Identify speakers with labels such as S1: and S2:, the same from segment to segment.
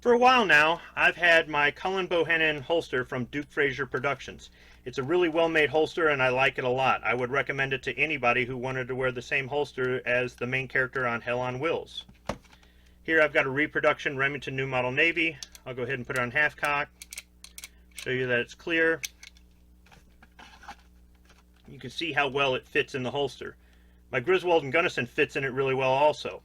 S1: For a while now, I've had my Cullen Bohannon holster from DukeFrazierProductions. It's a really well-made holster and I like it a lot. I would recommend it to anybody who wanted to wear the same holster as the main character on Hell on Wheels. Here I've got a reproduction Remington New Model Navy. I'll go ahead and put it on half cock, show you that it's clear. You can see how well it fits in the holster. My Griswold and Gunnison fits in it really well also.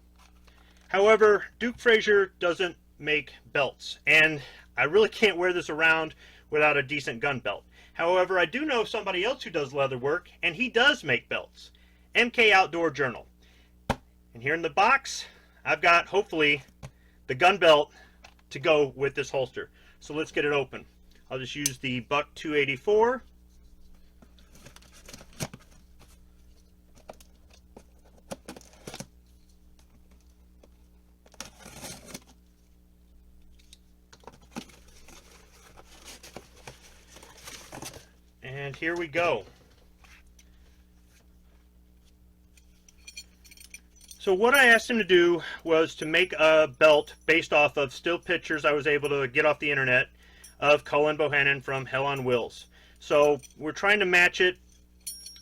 S1: However, Duke Frazier doesn't make belts, and I really can't wear this around without a decent gun belt. However, I do know somebody else who does leather work, and he does make belts. MK Outdoor Journal. And here in the box, I've got, hopefully, the gun belt to go with this holster. So let's get it open. I'll just use the Buck 284. And here we go. So what I asked him to do was to make a belt based off of still pictures I was able to get off the internet of Cullen Bohannon from Hell on Wheels. So we're trying to match it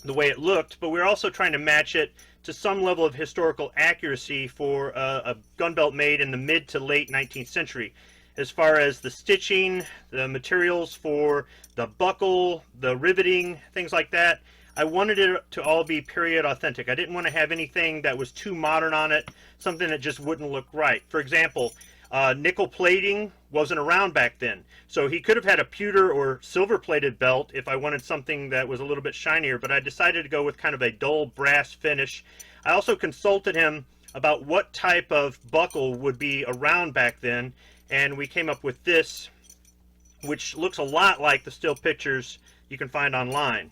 S1: the way it looked, but we're also trying to match it to some level of historical accuracy for a gun belt made in the mid to late 19th century. As far as the stitching, the materials for the buckle, the riveting, things like that, I wanted it to all be period authentic. I didn't want to have anything that was too modern on it, something that just wouldn't look right. For example, nickel plating wasn't around back then, so he could have had a pewter or silver plated belt if I wanted something that was a little bit shinier, but I decided to go with kind of a dull brass finish. I also consulted him about what type of buckle would be around back then, and we came up with this, which looks a lot like the still pictures you can find online.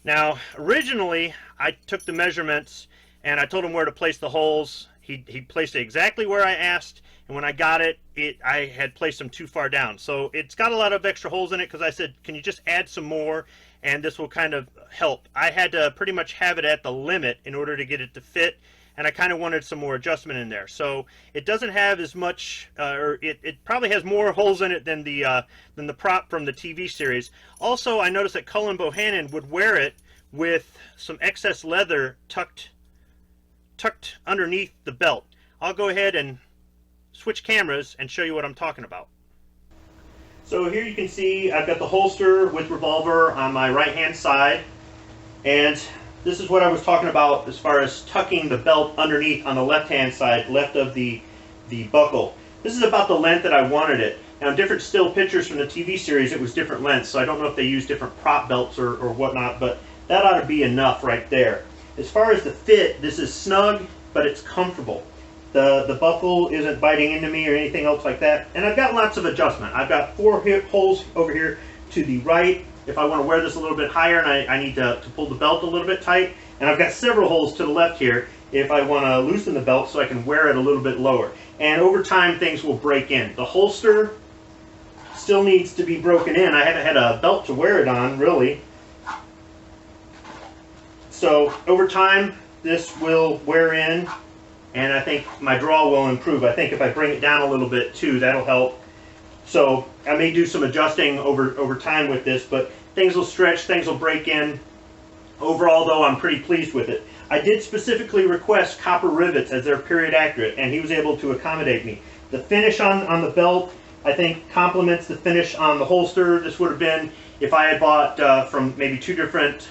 S1: Now, originally, I took the measurements and I told him where to place the holes. He placed it exactly where I asked, and when I got it, I had placed them too far down. So it's got a lot of extra holes in it because I said, can you just add some more, and this will kind of help. I had to pretty much have it at the limit in order to get it to fit, and I kind of wanted some more adjustment in there. So it doesn't have as much, or it probably has more holes in it than the prop from the TV series. Also, I noticed that Cullen Bohannon would wear it with some excess leather tucked underneath the belt. I'll go ahead and switch cameras and show you what I'm talking about. So here you can see I've got the holster with revolver on my right hand side, and this is what I was talking about as far as tucking the belt underneath on the left-hand side, left of the buckle. This is about the length that I wanted it. Now, in different still pictures from the TV series, it was different lengths, so I don't know if they use different prop belts or whatnot, but that ought to be enough right there. As far as the fit, this is snug, but it's comfortable. The buckle isn't biting into me or anything else like that, and I've got lots of adjustment. I've got 4 holes over here to the right, if I want to wear this a little bit higher and I need to pull the belt a little bit tight. And I've got several holes to the left here if I want to loosen the belt so I can wear it a little bit lower. And over time things will break in. The holster still needs to be broken in. I haven't had a belt to wear it on, really. So over time this will wear in, and I think my draw will improve. I think if I bring it down a little bit too, that'll help. So I may do some adjusting over time with this, but things will stretch, things will break in. Overall, though, I'm pretty pleased with it. I did specifically request copper rivets as they're period accurate, and he was able to accommodate me. The finish on the belt, I think, complements the finish on the holster. This would have been if I had bought from maybe 2 different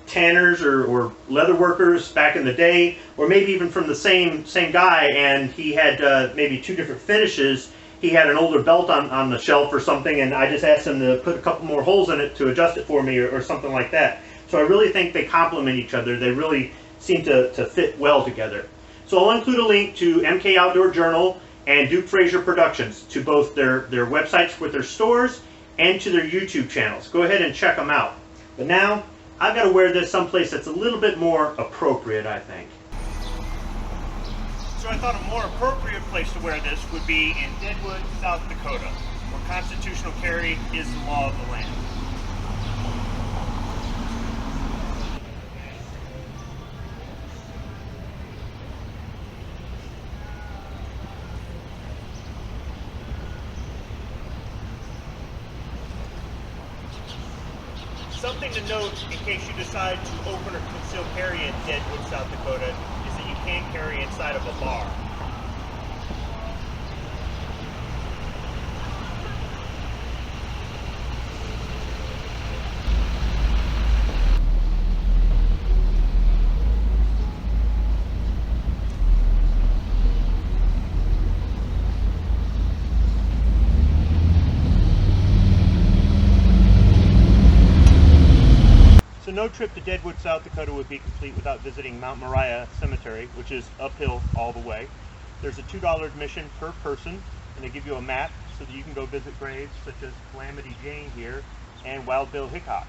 S1: tanners or leather workers back in the day, or maybe even from the same guy, and he had maybe 2 different finishes. He had an older belt on the shelf or something, and I just asked him to put a couple more holes in it to adjust it for me or something like that. So I really think they complement each other. They really seem to fit well together. So I'll include a link to MK Outdoor Journal and Duke Frazier Productions, to both their websites with their stores and to their YouTube channels. Go ahead and check them out. But now, I've got to wear this someplace that's a little bit more appropriate, I think. So I thought a more appropriate place to wear this would be in Deadwood, South Dakota, where constitutional carry is the law of the land. thing to note in case you decide to open or conceal carry in Deadwood, South Dakota, is that you can't carry inside of a bar. So no trip to Deadwood, South Dakota would be complete without visiting Mount Moriah Cemetery, which is uphill all the way. There's a $2 admission per person, and they give you a map so that you can go visit graves such as Calamity Jane here and Wild Bill Hickok.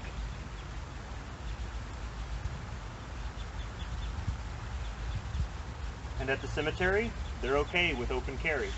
S1: And at the cemetery, they're okay with open carry.